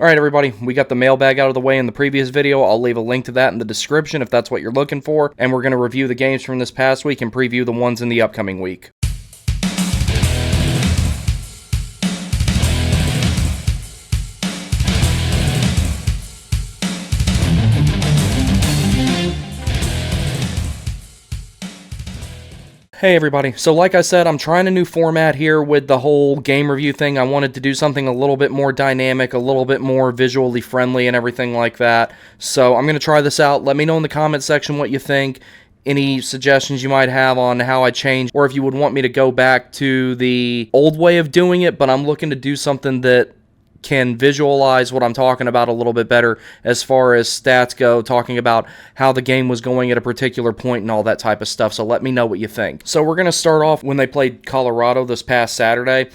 Alright everybody, we got the mailbag out of the way in the previous video. I'll leave a link to that in the description if that's what you're looking for. And we're going to review the games from this past week and preview the ones in the upcoming week. Hey everybody, so like I said, I'm trying a new format here with the whole game review thing. I wanted to do something a little bit more dynamic, a little bit more visually friendly and everything like that. So I'm going to try this out. Let me know in the comment section what you think, any suggestions you might have on how I change, or if you would want me to go back to the old way of doing it, but I'm looking to do something that can visualize what I'm talking about a little bit better as far as stats go, talking about how the game was going at a particular point and all that type of stuff. So let me know what you think. So we're going to start off when they played Colorado this past Saturday.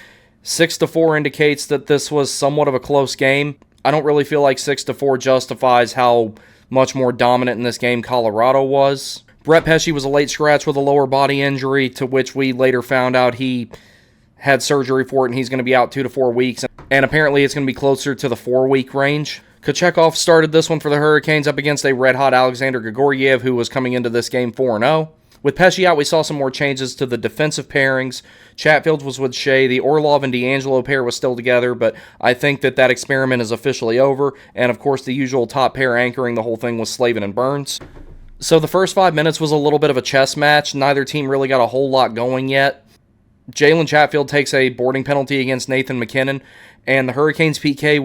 6-4 indicates that this was somewhat of a close game. I don't really feel like 6-4 justifies how much more dominant in this game Colorado was. Brett Pesce was a late scratch with a lower body injury, to which we later found out he had surgery for it and he's going to be out 2 to 4 weeks. And apparently it's going to be closer to the 4-week range. Kochetkov started this one for the Hurricanes up against a red-hot Alexander Grigoriev, who was coming into this game 4-0. With Pesce out, we saw some more changes to the defensive pairings. Chatfield was with Shea. The Orlov and D'Angelo pair was still together, but I think that experiment is officially over. And, of course, the usual top pair anchoring the whole thing was Slavin and Burns. So the first 5 minutes was a little bit of a chess match. Neither team really got a whole lot going yet. Jalen Chatfield takes a boarding penalty against Nathan MacKinnon, and the Hurricanes PK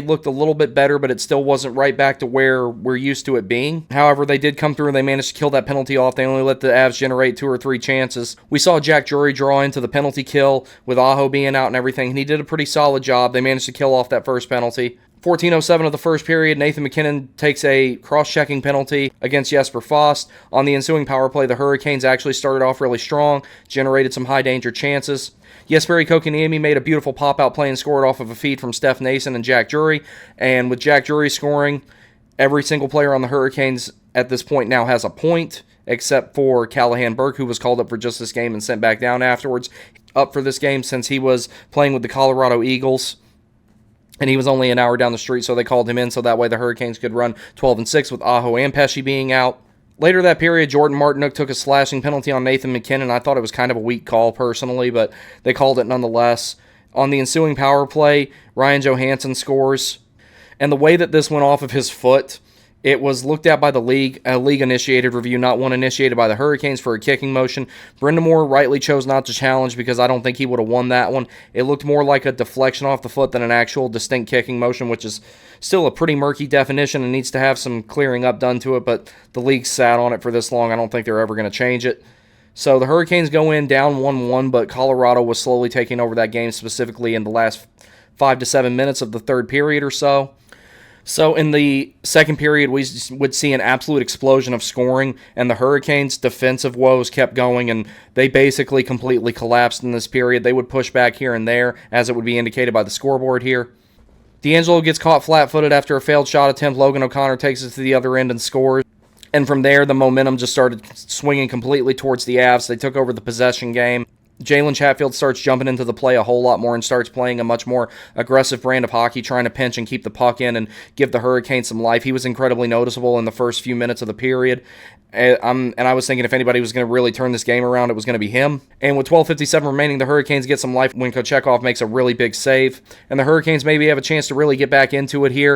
looked a little bit better, but it still wasn't right back to where we're used to it being. However, they did come through and they managed to kill that penalty off. They only let the Avs generate 2 or 3 chances. We saw Jack Drury draw into the penalty kill with Aho being out and everything, and he did a pretty solid job. They managed to kill off that first penalty. 14:07 of the first period, Nathan MacKinnon takes a cross-checking penalty against Jesper Fast. On the ensuing power play, the Hurricanes actually started off really strong, generated some high-danger chances. Jesperi Kotkaniemi made a beautiful pop-out play and scored off of a feed from Steph Nason and Jack Drury. And with Jack Drury scoring, every single player on the Hurricanes at this point now has a point, except for Callahan Burke, who was called up for just this game and sent back down afterwards. Up for this game since he was playing with the Colorado Eagles. And he was only an hour down the street, so they called him in so that way the Hurricanes could run 12-6 with Aho and Pesce being out. Later that period, Jordan Martinook took a slashing penalty on Nathan MacKinnon. I thought it was kind of a weak call personally, but they called it nonetheless. On the ensuing power play, Ryan Johansson scores. And the way that this went off of his foot, it was looked at by the league, a league-initiated review, not one initiated by the Hurricanes for a kicking motion. Brind'Amour rightly chose not to challenge because I don't think he would have won that one. It looked more like a deflection off the foot than an actual distinct kicking motion, which is still a pretty murky definition and needs to have some clearing up done to it, but the league sat on it for this long. I don't think they're ever going to change it. So the Hurricanes go in down 1-1, but Colorado was slowly taking over that game, specifically in the last 5 to 7 minutes of the third period or so. So in the second period, we would see an absolute explosion of scoring, and the Hurricanes' defensive woes kept going, and they basically completely collapsed in this period. They would push back here and there, as it would be indicated by the scoreboard here. D'Angelo gets caught flat-footed after a failed shot attempt. Logan O'Connor takes it to the other end and scores. And from there, the momentum just started swinging completely towards the Avs. They took over the possession game. Jalen Chatfield starts jumping into the play a whole lot more and starts playing a much more aggressive brand of hockey, trying to pinch and keep the puck in and give the Hurricanes some life. He was incredibly noticeable in the first few minutes of the period. And I was thinking if anybody was going to really turn this game around, it was going to be him. And with 12:57 remaining, the Hurricanes get some life when Kochetkov makes a really big save. And the Hurricanes maybe have a chance to really get back into it here.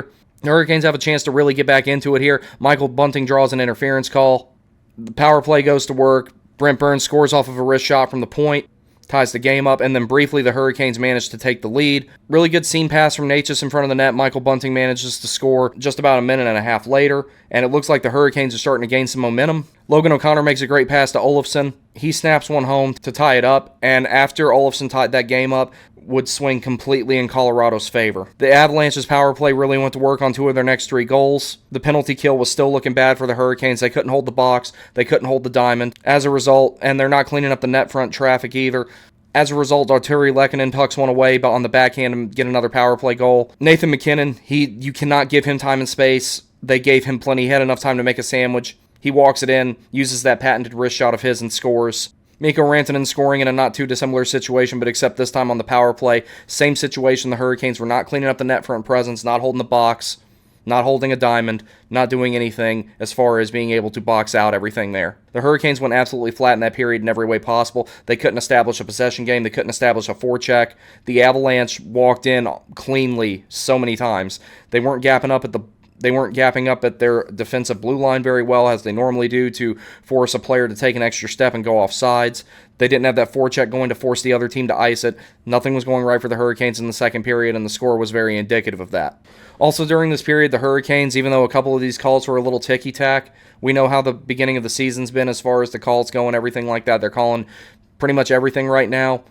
Michael Bunting draws an interference call. The power play goes to work. Brent Burns scores off of a wrist shot from the point, ties the game up, and then briefly the Hurricanes manage to take the lead. Really good seam pass from Natchez in front of the net. Michael Bunting manages to score just about a minute and a half later, and it looks like the Hurricanes are starting to gain some momentum. Logan O'Connor makes a great pass to Olofsson. He snaps one home to tie it up, and after Olofsson tied that game up, would swing completely in Colorado's favor. The Avalanche's power play really went to work on 2 of their next 3 goals. The penalty kill was still looking bad for the Hurricanes. They couldn't hold the box. They couldn't hold the diamond. As a result, and they're not cleaning up the net front traffic either. As a result, Arturi Lehkonen tucks one away but on the backhand and get another power play goal. Nathan MacKinnon, you cannot give him time and space. They gave him plenty. He had enough time to make a sandwich. He walks it in, uses that patented wrist shot of his and scores. Mikko Rantanen scoring in a not too dissimilar situation, but except this time on the power play. Same situation, the Hurricanes were not cleaning up the net front presence, not holding the box, not holding a diamond, not doing anything as far as being able to box out everything there. The Hurricanes went absolutely flat in that period in every way possible. They couldn't establish a possession game. They couldn't establish a forecheck. The Avalanche walked in cleanly so many times. They weren't gapping up at their defensive blue line very well, as they normally do, to force a player to take an extra step and go off sides. They didn't have that forecheck going to force the other team to ice it. Nothing was going right for the Hurricanes in the second period, and the score was very indicative of that. Also, during this period, the Hurricanes, even though a couple of these calls were a little ticky-tack, we know how the beginning of the season's been as far as the calls go and everything like that. They're calling pretty much everything right now,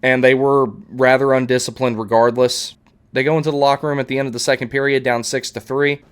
and they were rather undisciplined regardless. They go into the locker room at the end of the second period, down 6-3.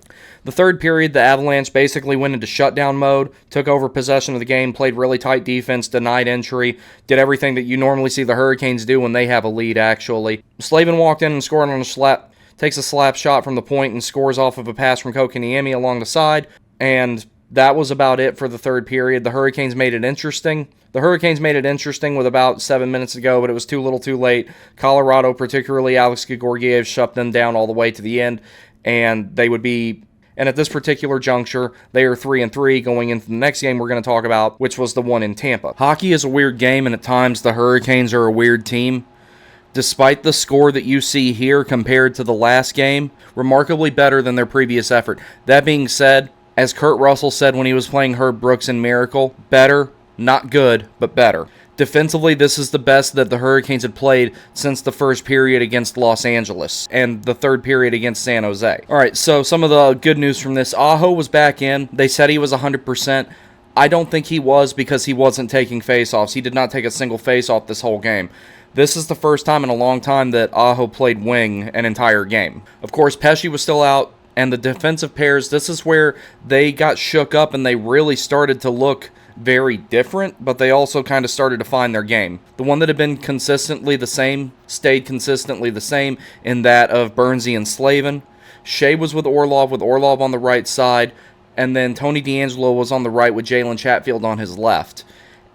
The third period, the Avalanche basically went into shutdown mode, took over possession of the game, played really tight defense, denied entry, did everything that you normally see the Hurricanes do when they have a lead, actually. Slavin walked in and scored on a slap, takes a slap shot from the point and scores off of a pass from Kotkaniemi along the side, and that was about it for the third period. The Hurricanes made it interesting. With about 7 minutes to go, but it was too little too late. Colorado, particularly Alex Georgiev, shut them down all the way to the end, and at this particular juncture, they are 3-3 going into the next game we're going to talk about, which was the one in Tampa. Hockey is a weird game, and at times the Hurricanes are a weird team. Despite the score that you see here compared to the last game, remarkably better than their previous effort. That being said, as Kurt Russell said when he was playing Herb Brooks in Miracle, better, not good, but better. Defensively, this is the best that the Hurricanes had played since the first period against Los Angeles and the third period against San Jose. All right, so some of the good news from this. Aho was back in. They said he was 100%. I don't think he was because he wasn't taking faceoffs. He did not take a single faceoff this whole game. This is the first time in a long time that Aho played wing an entire game. Of course, Pesce was still out, and the defensive pairs, this is where they got shook up and they really started to look very different, but they also kind of started to find their game. The one that had been consistently the same stayed consistently the same in that of Bernsey and Slavin. Shea was with Orlov on the right side, and then Tony DeAngelo was on the right with Jalen Chatfield on his left.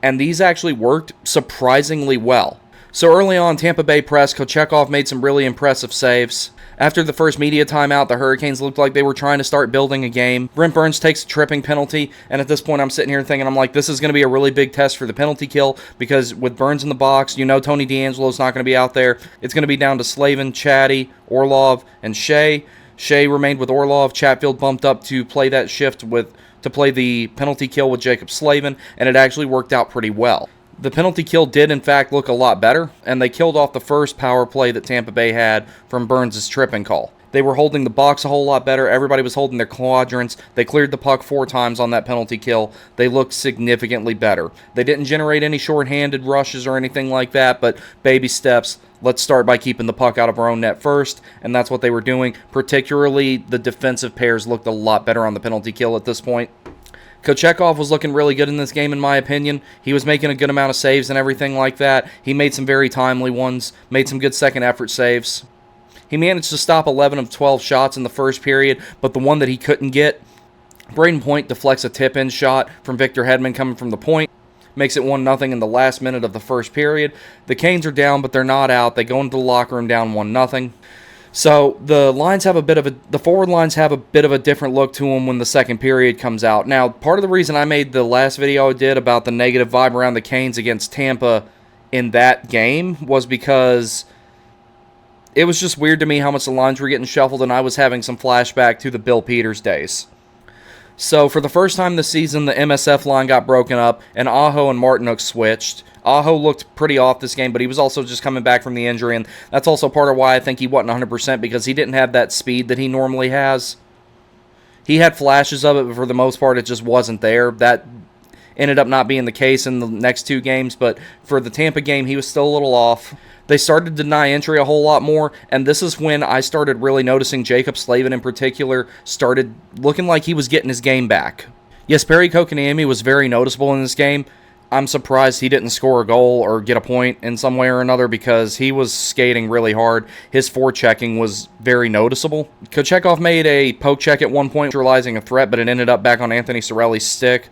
And these actually worked surprisingly well. So early on, Tampa Bay press, Kochetkov made some really impressive saves. After the first media timeout, the Hurricanes looked like they were trying to start building a game. Brent Burns takes a tripping penalty, and at this point I'm sitting here thinking, I'm like, this is going to be a really big test for the penalty kill, because with Burns in the box, you know Tony DeAngelo's not going to be out there. It's going to be down to Slavin, Chatty, Orlov, and Shea. Shea remained with Orlov. Chatfield bumped up to play that shift to play the penalty kill with Jacob Slavin, and it actually worked out pretty well. The penalty kill did, in fact, look a lot better, and they killed off the first power play that Tampa Bay had from Burns' tripping call. They were holding the box a whole lot better. Everybody was holding their quadrants. They cleared the puck 4 times on that penalty kill. They looked significantly better. They didn't generate any shorthanded rushes or anything like that, but baby steps. Let's start by keeping the puck out of our own net first, and that's what they were doing. Particularly, the defensive pairs looked a lot better on the penalty kill at this point. Kochetkov was looking really good in this game, in my opinion. He was making a good amount of saves and everything like that. He made some very timely ones, made some good second-effort saves. He managed to stop 11 of 12 shots in the first period, but the one that he couldn't get, Braden Point deflects a tip-in shot from Victor Hedman coming from the point, makes it 1-0 in the last minute of the first period. The Canes are down, but they're not out. They go into the locker room down 1-0. So the forward lines have a bit of a different look to them when the second period comes out. Now, part of the reason I made the last video I did about the negative vibe around the Canes against Tampa in that game was because it was just weird to me how much the lines were getting shuffled, and I was having some flashback to the Bill Peters days. So for the first time this season, the MSF line got broken up, and Aho and Martinook switched. Aho looked pretty off this game, but he was also just coming back from the injury, and that's also part of why I think he wasn't 100%, because he didn't have that speed that he normally has. He had flashes of it, but for the most part, it just wasn't there. That ended up not being the case in the next 2 games, but for the Tampa game, he was still a little off. They started to deny entry a whole lot more, and this is when I started really noticing Jacob Slavin in particular started looking like he was getting his game back. Yes, Perry Kotkaniemi was very noticeable in this game. I'm surprised he didn't score a goal or get a point in some way or another, because he was skating really hard. His forechecking was very noticeable. Kochetkov made a poke check at one point, realizing a threat, but it ended up back on Anthony Cirelli's stick.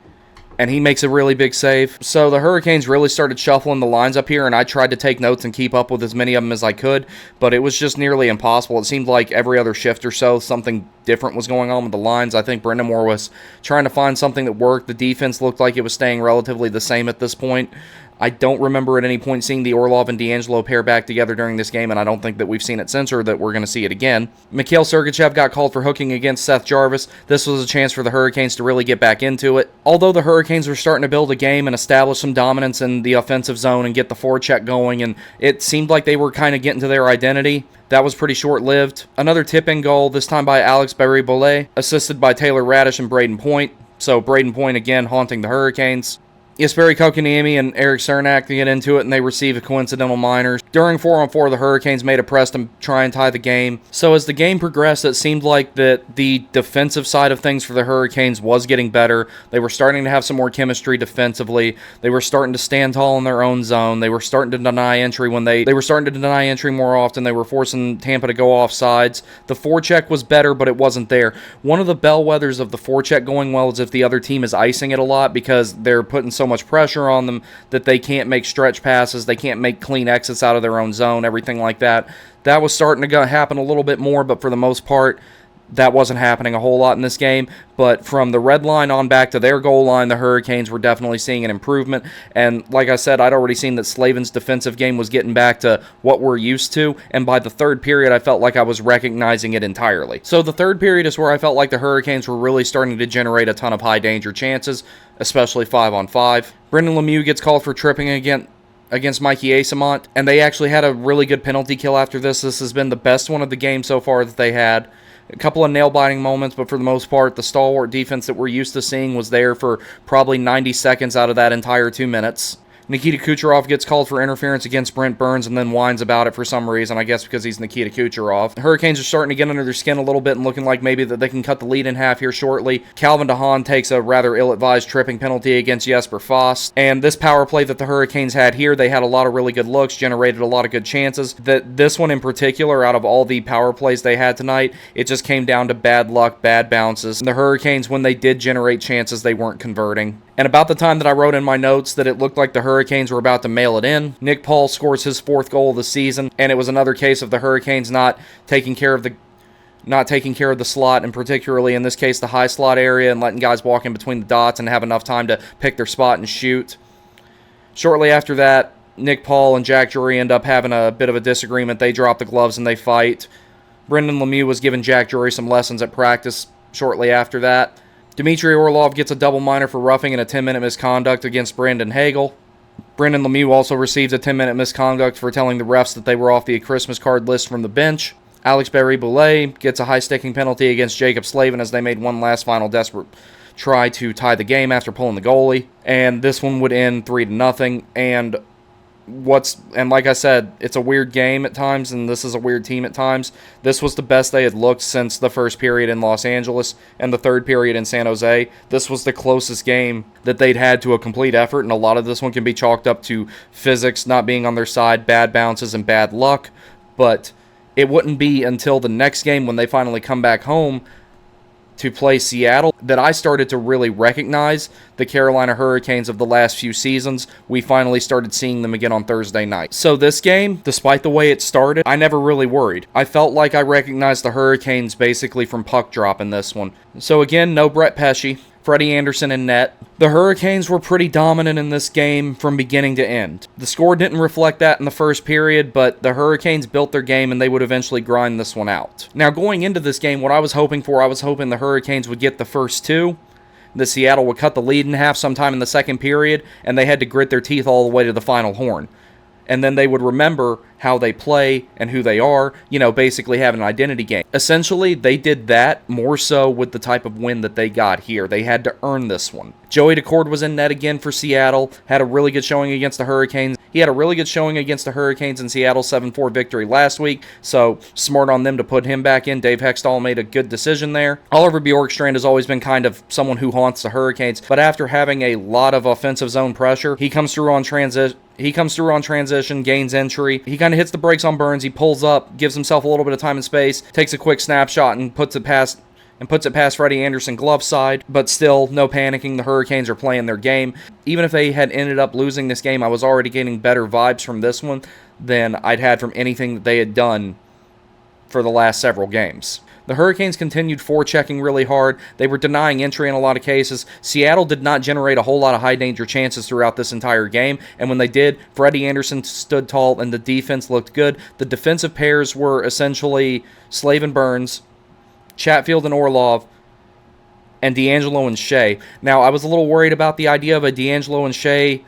and he makes a really big save. So the Hurricanes really started shuffling the lines up here, and I tried to take notes and keep up with as many of them as I could, but it was just nearly impossible. It seemed like every other shift or so, something different was going on with the lines. I think Brendan Moore was trying to find something that worked. The defense looked like it was staying relatively the same at this point. I don't remember at any point seeing the Orlov and D'Angelo pair back together during this game, and I don't think that we've seen it since or that we're going to see it again. Mikhail Sergachev got called for hooking against Seth Jarvis. This was a chance for the Hurricanes to really get back into it. Although the Hurricanes were starting to build a game and establish some dominance in the offensive zone and get the forecheck going, and it seemed like they were kind of getting to their identity, that was pretty short-lived. Another tip-in goal, this time by Alex Barry-Bollet, assisted by Taylor Radish and Braden Point. So Braden Point again haunting the Hurricanes. Jesperi Kotkaniemi and Eric Cernak get into it, and they receive a coincidental minor. During 4-on-4, the Hurricanes made a press to try and tie the game. So as the game progressed, it seemed like that the defensive side of things for the Hurricanes was getting better. They were starting to have some more chemistry defensively. They were starting to stand tall in their own zone. They were starting to deny entry when they were starting to deny entry more often. They were forcing Tampa to go off sides. The forecheck was better, but it wasn't there. One of the bellwethers of the forecheck going well is if the other team is icing it a lot because they're putting so much pressure on them that they can't make stretch passes, they can't make clean exits out of their own zone, everything like that. That was starting to happen a little bit more, but for the most part, that wasn't happening a whole lot in this game. But from the red line on back to their goal line, the Hurricanes were definitely seeing an improvement. And like I said, I'd already seen that Slavin's defensive game was getting back to what we're used to. And by the third period, I felt like I was recognizing it entirely. So the third period is where I felt like the Hurricanes were really starting to generate a ton of high-danger chances, especially 5-on-5. Brendan Lemieux gets called for tripping against Mikey Asamont, and they actually had a really good penalty kill after this. This has been the best one of the game so far that they had. A couple of nail-biting moments, but for the most part, the stalwart defense that we're used to seeing was there for probably 90 seconds out of that entire 2 minutes. Nikita Kucherov gets called for interference against Brent Burns and then whines about it for some reason, I guess because he's Nikita Kucherov. The Hurricanes are starting to get under their skin a little bit and looking like maybe that they can cut the lead in half here shortly. Calvin DeHaan takes a rather ill-advised tripping penalty against Jesper Fast. And this power play that the Hurricanes had here, they had a lot of really good looks, generated a lot of good chances. This one in particular, out of all the power plays they had tonight, it just came down to bad luck, bad bounces. And the Hurricanes, when they did generate chances, they weren't converting. And about the time that I wrote in my notes that it looked like the Hurricanes were about to mail it in, Nick Paul scores his 4th goal of the season, and it was another case of the Hurricanes not taking care of the slot, and particularly in this case the high slot area, and letting guys walk in between the dots and have enough time to pick their spot and shoot. Shortly after that, Nick Paul and Jack Drury end up having a bit of a disagreement. They drop the gloves and they fight. Brendan Lemieux was giving Jack Drury some lessons at practice shortly after that. Dmitry Orlov gets a double minor for roughing and a 10-minute misconduct against Brandon Hagel. Brendan Lemieux also receives a 10-minute misconduct for telling the refs that they were off the Christmas card list from the bench. Alex Barry-Boulet gets a high-sticking penalty against Jacob Slavin as they made one last final desperate try to tie the game after pulling the goalie. And this one would end 3-0. And like I said, it's a weird game at times, and this is a weird team at times. This was the best they had looked since the first period in Los Angeles and the third period in San Jose. This was the closest game that they'd had to a complete effort, and a lot of this one can be chalked up to physics not being on their side, bad bounces, and bad luck. But it wouldn't be until the next game when they finally come back home to play Seattle that I started to really recognize the Carolina Hurricanes of the last few seasons. We finally started seeing them again on Thursday night. So this game, despite the way it started, I never really worried. I felt like I recognized the Hurricanes basically from puck drop in this one. So again, no Brett Pesce. Freddie Anderson in net. The Hurricanes were pretty dominant in this game from beginning to end. The score didn't reflect that in the first period, but the Hurricanes built their game and they would eventually grind this one out. Now going into this game, what I was hoping the Hurricanes would get the first 2. That Seattle would cut the lead in half sometime in the second period, and they had to grit their teeth all the way to the final horn. And then they would remember how they play and who they are, basically have an identity game. Essentially, they did that more so with the type of win that they got here. They had to earn this one. Joey Decord was in net again for Seattle, had a really good showing against the Hurricanes. He had a really good showing against the Hurricanes in Seattle's 7-4 victory last week, so smart on them to put him back in. Dave Hextall made a good decision there. Oliver Bjorkstrand has always been kind of someone who haunts the Hurricanes, but after having a lot of offensive zone pressure, he comes through on transition, gains entry. He kind of hits the brakes on Burns. He pulls up, gives himself a little bit of time and space, takes a quick snapshot, and puts it past and puts it past Freddie Anderson glove side, but still, no panicking. The Hurricanes are playing their game. Even if they had ended up losing this game, I was already getting better vibes from this one than I'd had from anything that they had done for the last several games. The Hurricanes continued forechecking really hard. They were denying entry in a lot of cases. Seattle did not generate a whole lot of high-danger chances throughout this entire game, and when they did, Freddie Anderson stood tall and the defense looked good. The defensive pairs were essentially Slave and Burns, Chatfield and Orlov, and D'Angelo and Shea. Now, I was a little worried about the idea of a D'Angelo and Shea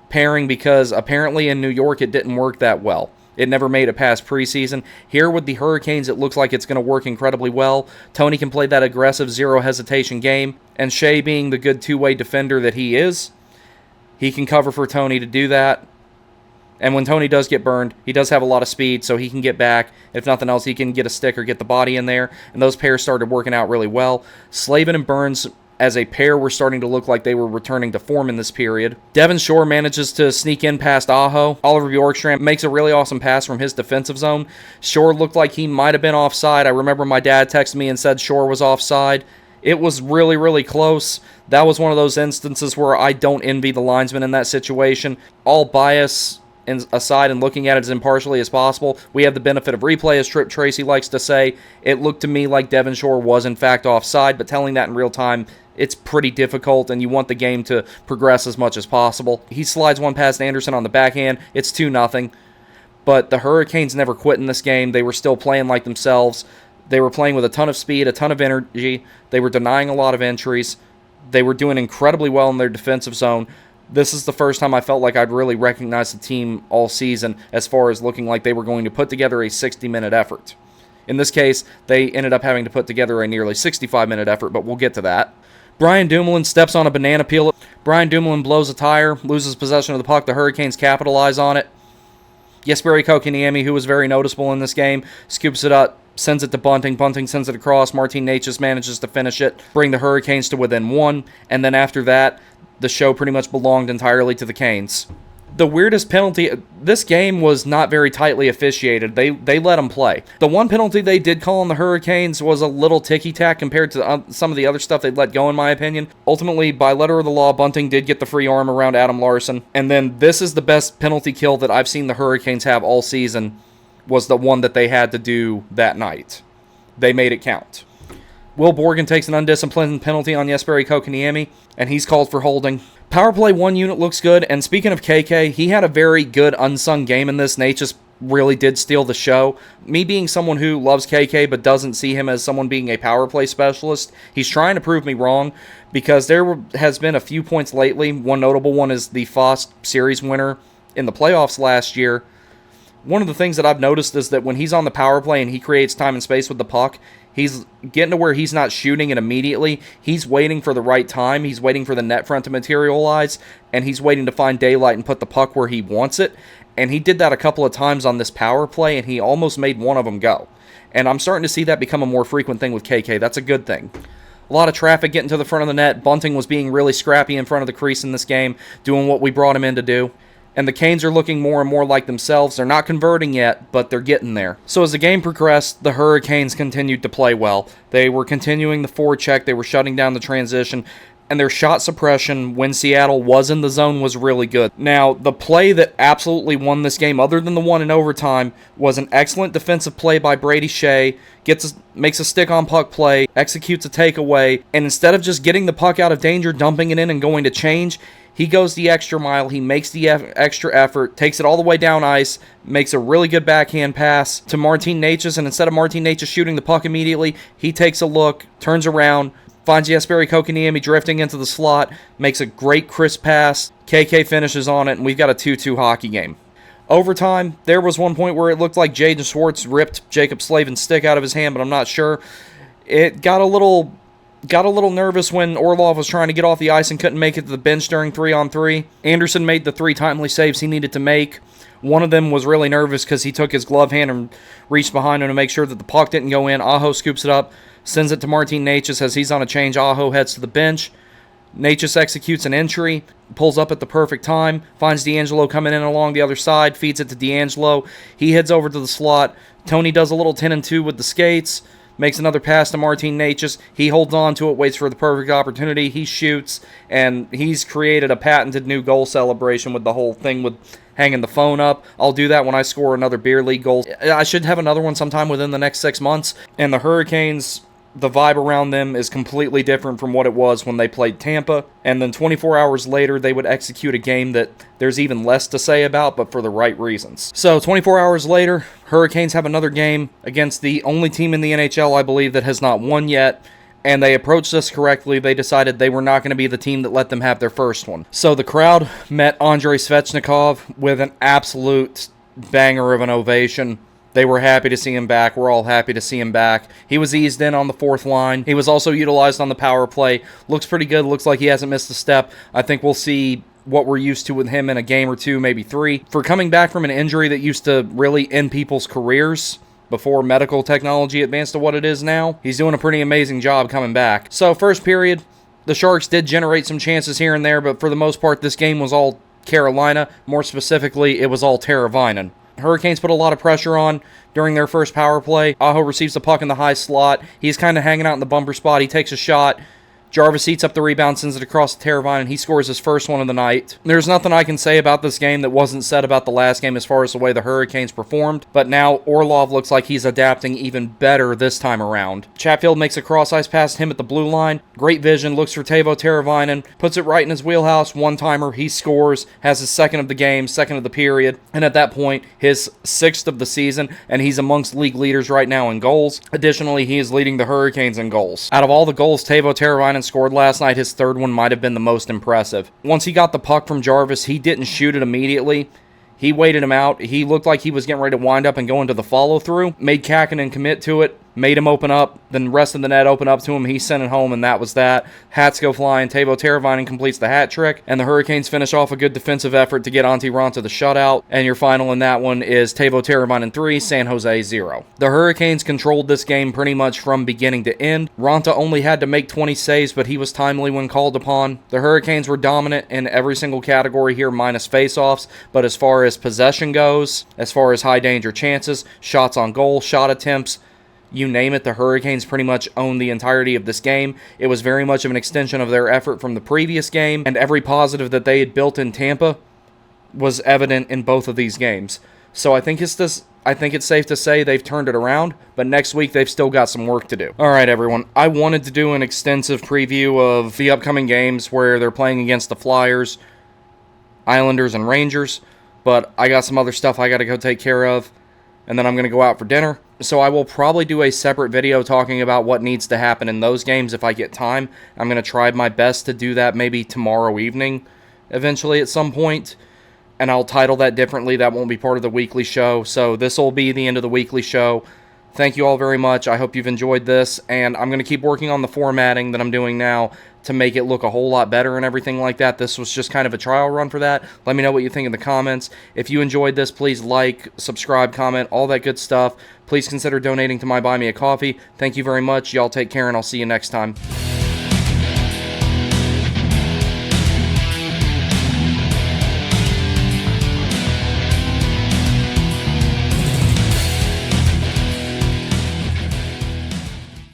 pairing because apparently in New York it didn't work that well. It never made it past preseason. Here with the Hurricanes, it looks like it's going to work incredibly well. Tony can play that aggressive, zero-hesitation game, and Shea being the good two-way defender that he is, he can cover for Tony to do that. And when Tony does get burned, he does have a lot of speed, so he can get back. If nothing else, he can get a stick or get the body in there, and those pairs started working out really well. Slavin and Burns as a pair were starting to look like they were returning to form in this period. Devin Shore manages to sneak in past Aho. Oliver Bjorkstrand makes a really awesome pass from his defensive zone. Shore looked like he might have been offside. I remember my dad texted me and said Shore was offside. It was really, really close. That was one of those instances where I don't envy the linesman in that situation. All bias aside and looking at it as impartially as possible, we have the benefit of replay, as Trip Tracy likes to say. It looked to me like Devin Shore was in fact offside, but telling that in real time, it's pretty difficult, and you want the game to progress as much as possible. He slides one past Anderson on the backhand. It's 2-0. But the Hurricanes never quit in this game. They were still playing like themselves. They were playing with a ton of speed, a ton of energy. They were denying a lot of entries. They were doing incredibly well in their defensive zone. This is the first time I felt like I'd really recognized the team all season as far as looking like they were going to put together a 60-minute effort. In this case, they ended up having to put together a nearly 65-minute effort, but we'll get to that. Brian Dumoulin steps on a banana peel. Brian Dumoulin blows a tire, loses possession of the puck. The Hurricanes capitalize on it. Jesperi Kotkaniemi, who was very noticeable in this game, scoops it up, sends it to Bunting. Bunting sends it across. Martin Necas manages to finish it, bring the Hurricanes to within one, and then after that, the show pretty much belonged entirely to the Canes. The weirdest penalty, this game was not very tightly officiated. They let them play. The one penalty they did call on the Hurricanes was a little ticky-tack compared to some of the other stuff they'd let go, in my opinion. Ultimately, by letter of the law, Bunting did get the free arm around Adam Larson. And then this is the best penalty kill that I've seen the Hurricanes have all season, was the one that they had to do that night. They made it count. Will Borgen takes an undisciplined penalty on Jesperi Kotkaniemi, and he's called for holding. Power play 1 unit looks good, and speaking of KK, he had a very good unsung game in this. Nate just really did steal the show. Me being someone who loves KK but doesn't see him as someone being a power play specialist, he's trying to prove me wrong, because there has been a few points lately. One notable one is the Foss series winner in the playoffs last year. One of the things that I've noticed is that when he's on the power play and he creates time and space with the puck, he's getting to where he's not shooting it immediately. He's waiting for the right time. He's waiting for the net front to materialize, and he's waiting to find daylight and put the puck where he wants it. And he did that a couple of times on this power play, and he almost made one of them go. And I'm starting to see that become a more frequent thing with KK. That's a good thing. A lot of traffic getting to the front of the net. Bunting was being really scrappy in front of the crease in this game, doing what we brought him in to do. And the Canes are looking more and more like themselves. They're not converting yet, but they're getting there. So as the game progressed, the Hurricanes continued to play well. They were continuing the forecheck. They were shutting down the transition. And their shot suppression when Seattle was in the zone was really good. Now, the play that absolutely won this game, other than the one in overtime, was an excellent defensive play by Brady Shea. Makes a stick-on puck play, executes a takeaway, and instead of just getting the puck out of danger, dumping it in, and going to change, he goes the extra mile. He makes the extra effort, takes it all the way down ice, makes a really good backhand pass to Martin Necas, and instead of Martin Necas shooting the puck immediately, he takes a look, turns around, finds Jesperi Kotkaniemi drifting into the slot, makes a great crisp pass. KK finishes on it, and we've got a 2-2 hockey game. Overtime, there was one point where it looked like Jaden Schwartz ripped Jacob Slavin's stick out of his hand, but I'm not sure. It got a little nervous when Orlov was trying to get off the ice and couldn't make it to the bench during 3-on-3. Anderson made the 3 timely saves he needed to make. One of them was really nervous because he took his glove hand and reached behind him to make sure that the puck didn't go in. Aho scoops it up, sends it to Martin Necas as he's on a change. Aho heads to the bench. Necas executes an entry, pulls up at the perfect time, finds D'Angelo coming in along the other side, feeds it to D'Angelo. He heads over to the slot. Tony does a little 10-2 with the skates. makes another pass to Martin Necas. He holds on to it, waits for the perfect opportunity. He shoots, and he's created a patented new goal celebration with the whole thing with hanging the phone up. I'll do that when I score another beer league goal. I should have another one sometime within the next 6 months. And the Hurricanes, the vibe around them is completely different from what it was when they played Tampa. And then 24 hours later, they would execute a game that there's even less to say about, but for the right reasons. So 24 hours later, Hurricanes have another game against the only team in the NHL, I believe, that has not won yet. And they approached this correctly. They decided they were not going to be the team that let them have their first one. So the crowd met Andrei Svechnikov with an absolute banger of an ovation. They were happy to see him back. We're all happy to see him back. He was eased in on the fourth line. He was also utilized on the power play. Looks pretty good. Looks like he hasn't missed a step. I think we'll see what we're used to with him in a game or two, maybe 3. For coming back from an injury that used to really end people's careers before medical technology advanced to what it is now, he's doing a pretty amazing job coming back. So first period, the Sharks did generate some chances here and there, but for the most part, this game was all Carolina. More specifically, it was all Teravainen. Hurricanes put a lot of pressure on during their first power play. Aho receives the puck in the high slot. He's kind of hanging out in the bumper spot. He takes a shot. Jarvis eats up the rebound, sends it across to Teravainen, and he scores his first one of the night. There's nothing I can say about this game that wasn't said about the last game as far as the way the Hurricanes performed, but now Orlov looks like he's adapting even better this time around. Chatfield makes a cross-ice pass to him at the blue line. Great vision, looks for Teuvo Teravainen, puts it right in his wheelhouse, one-timer, he scores, has his second of the game, second of the period, and at that point, his 6th of the season, and he's amongst league leaders right now in goals. Additionally, he is leading the Hurricanes in goals. Out of all the goals Teuvo Teravainen scored last night, his third one might have been the most impressive. Once he got the puck from Jarvis, he didn't shoot it immediately. He waited him out. He looked like he was getting ready to wind up and go into the follow-through. Made Kakinen commit to it. Made him open up, then the rest of the net open up to him. He sent it home, and that was that. Hats go flying. Teuvo Teravainen completes the hat trick, and the Hurricanes finish off a good defensive effort to get Antti Raanta the shutout. And your final in that one is Teuvo Teravainen 3, San Jose 0. The Hurricanes controlled this game pretty much from beginning to end. Raanta only had to make 20 saves, but he was timely when called upon. The Hurricanes were dominant in every single category here, minus faceoffs. But as far as possession goes, as far as high danger chances, shots on goal, shot attempts, you name it, the Hurricanes pretty much owned the entirety of this game. It was very much of an extension of their effort from the previous game, and every positive that they had built in Tampa was evident in both of these games. So I think it's safe to say they've turned it around, but next week they've still got some work to do. All right, everyone. I wanted to do an extensive preview of the upcoming games where they're playing against the Flyers, Islanders, and Rangers, but I got some other stuff I got to go take care of, and then I'm going to go out for dinner. So I will probably do a separate video talking about what needs to happen in those games if I get time. I'm going to try my best to do that maybe tomorrow evening, eventually at some point. And I'll title that differently. That won't be part of the weekly show. So this will be the end of the weekly show. Thank you all very much. I hope you've enjoyed this. And I'm going to keep working on the formatting that I'm doing now to make it look a whole lot better and everything like that. This was just kind of a trial run for that. Let me know what you think in the comments. If you enjoyed this, please like, subscribe, comment, all that good stuff. Please consider donating to my Buy Me a Coffee. Thank you very much. Y'all take care, and I'll see you next time.